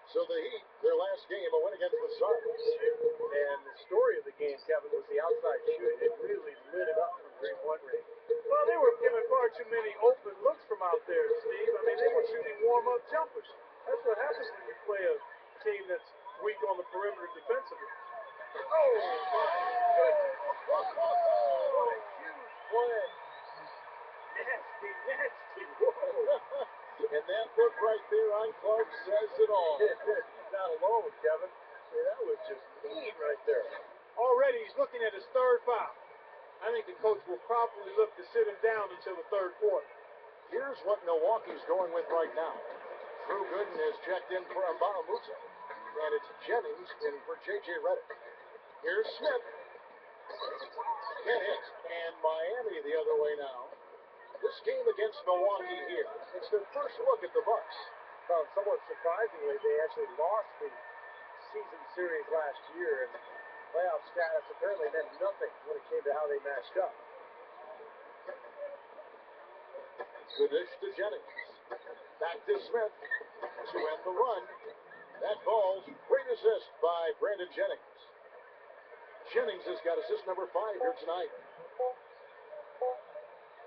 So the Heat, their last game, a win against the Suns. And the story of the game, Kevin, was the outside shooting. It really lit it up from three-point range. Well, they were giving far too many open looks from out there, Steve. I mean, they were shooting warm-up jumpers. That's what happens when you play a team that's weak on the perimeter defensively. Oh, my goodness. What a huge play. Nasty, nasty. Whoa. And that look right there on Clark says it all. He's not alone, Kevin. That was just mean right there. Already he's looking at his third foul. I think the coach will probably look to sit him down until the third quarter. Here's what Milwaukee's going with right now. Drew Gooden has checked in for Mbamamusa. And it's Jennings in for J.J. Redick. Here's Smith. Can't hit. And Miami the other way now. This game against Milwaukee here, it's their first look at the Bucks. Well, somewhat surprisingly, they actually lost the season series last year, and playoff status apparently meant nothing when it came to how they matched up. Good dish to Jennings. Back to Smith to end the run. That falls. Great assist by Brandon Jennings. Jennings has got assist number 5 here tonight.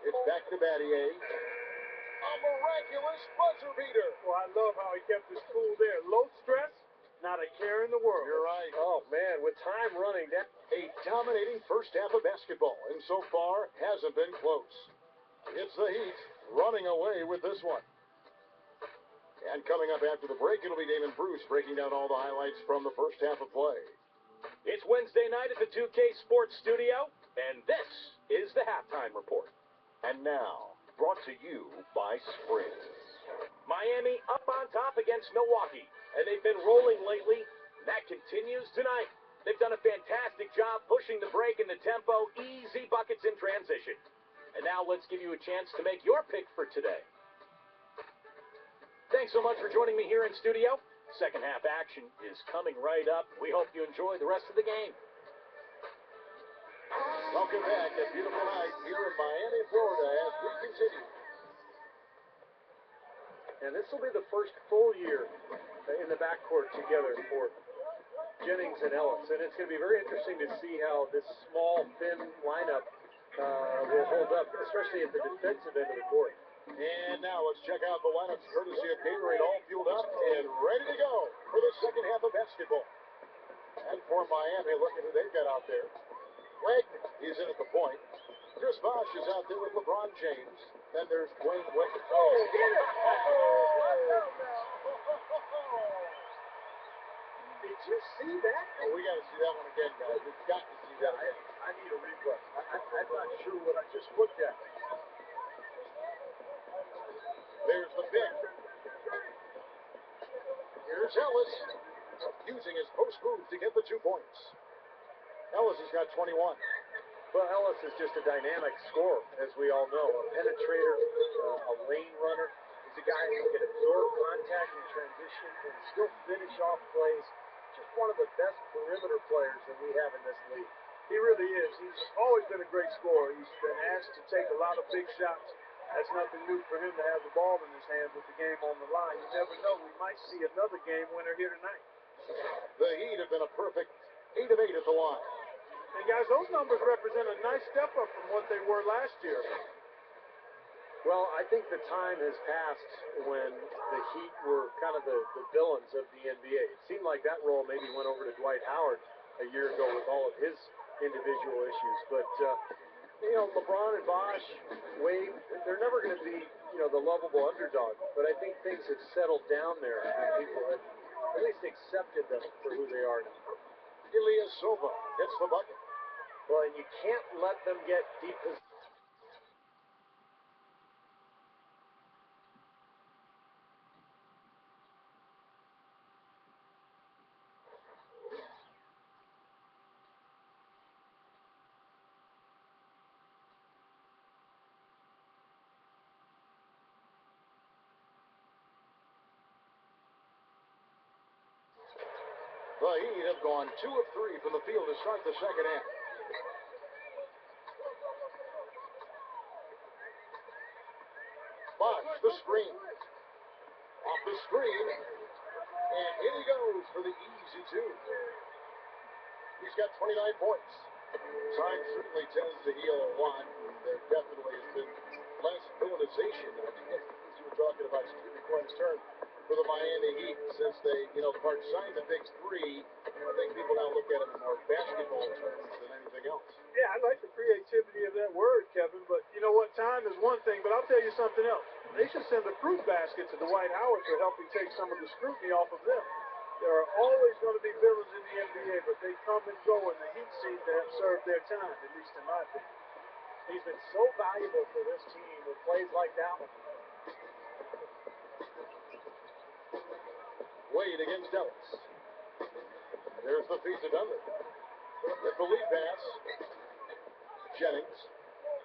It's back to Battier. A miraculous buzzer beater. Well, I love how he kept his cool there. Low stress, not a care in the world. You're right. Oh, man, with time running down. A dominating first half of basketball, and so far hasn't been close. It's the Heat running away with this one. And coming up after the break, it'll be Damon Bruce breaking down all the highlights from the first half of play. It's Wednesday night at the 2K Sports Studio, and this is the halftime report. And now, brought to you by Sprint. Miami up on top against Milwaukee, and they've been rolling lately. That continues tonight. They've done a fantastic job pushing the break and the tempo, easy buckets in transition. And now let's give you a chance to make your pick for today. Thanks so much for joining me here in studio. Second half action is coming right up. We hope you enjoy the rest of the game. Welcome back. A beautiful night here in Miami, Florida, as we continue. And this will be the first full year in the backcourt together for Jennings and Ellis. And it's going to be very interesting to see how this small, thin lineup will hold up, especially at the defensive end of the court. And now let's check out the lineups courtesy of Gatorade, all fueled up and ready to go for the second half of basketball. And for Miami, look at who they've got out there. Wagner, he's in at the point. Chris Bosh is out there with LeBron James. Then there's Dwayne Wade. Oh, get it! Did you see that? Oh, we got to see that one again, guys. We've got to see that again. I need a replay. I'm not sure what I just looked at. There's the pick. Here's Ellis, using his post move to get the 2 points. Ellis has got 21. Well, Ellis is just a dynamic scorer, as we all know. A penetrator, a lane runner. He's a guy who can absorb contact in transition and still finish off plays. Just one of the best perimeter players that we have in this league. He really is. He's always been a great scorer. He's been asked to take a lot of big shots. That's nothing new for him to have the ball in his hands with the game on the line. You never know. We might see another game winner here tonight. The Heat have been a perfect 8 of 8 at the line. And guys, those numbers represent a nice step up from what they were last year. Well, I think the time has passed when the Heat were kind of the villains of the NBA. It seemed like that role maybe went over to Dwight Howard a year ago with all of his individual issues. But, you know, LeBron and Bosh, Wade, they're never going to be, you know, the lovable underdog. But I think things have settled down there, and people have at least accepted them for who they are now. Ilyasova gets the bucket. Well, and you can't let them get deep position. The Heat have gone 2 of 3 from the field to start the second half. Bosh, the screen. Off the screen. And in he goes for the easy two. He's got 29 points. Time certainly tends to heal a lot, and there definitely has been less villainization, as you were talking about Stevie Quinn's turn for the Miami Heat since they, the Park signed the big three. I think people now look at it in more basketball terms than anything else. Yeah, I like the creativity of that word, Kevin, but you know what? Time is one thing, but I'll tell you something else. They should send a fruit basket to Dwight Howard to help him take some of the scrutiny off of them. There are always going to be villains in the NBA, but they come and go, and the Heat seem to have served their time, at least in my opinion. He's been so valuable for this team with plays like that one. Wade against Ellis. There's the feed to Dunlap. With the lead pass, Jennings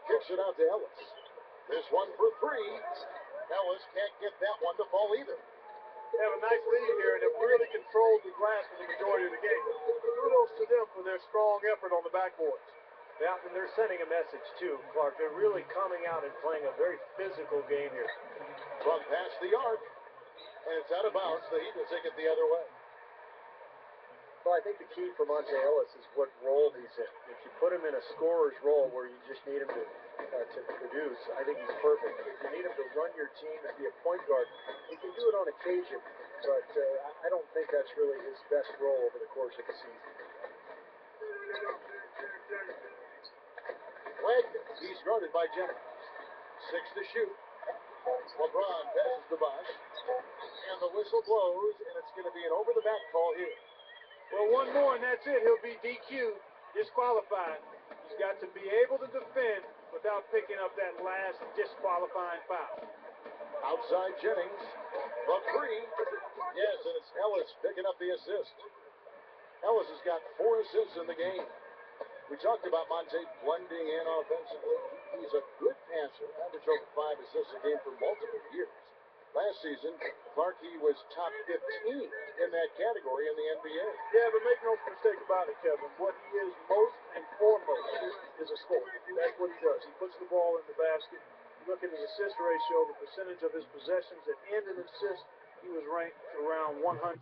kicks it out to Ellis. This one for three. Ellis can't get that one to fall either. They have a nice lead here, and have really controlled the glass for the majority of the game. Kudos to them for their strong effort on the backboards. Yeah, and they're sending a message, too, Clark. They're really coming out and playing a very physical game here. From past the arc, and it's out of bounds. The Heat will take it the other way. Well, I think the key for Monte Ellis is what role he's in. If you put him in a scorer's role where you just need him to produce, I think he's perfect. If you need him to run your team and be a point guard, he can do it on occasion, but I don't think that's really his best role over the course of the season. Wagner, he's guarded by Jennings. 6 to shoot. LeBron passes to Bosh, and the whistle blows, and it's going to be an over-the-back call here. Well, one more, and that's it. He'll be DQ'd, disqualified. He's got to be able to defend without picking up that last disqualifying foul. Outside Jennings, the three. Yes, and it's Ellis picking up the assist. Ellis has got 4 assists in the game. We talked about Monte blending in offensively. He's a good passer, averaged over 5 assists a game for multiple years. Last season, Clark, he was top 15 in that category in the NBA. Yeah, but make no mistake about it, Kevin. What he is most and foremost is a scorer. That's what he does. He puts the ball in the basket. Look at his assist ratio, the percentage of his possessions that end in assist. He was ranked around 100.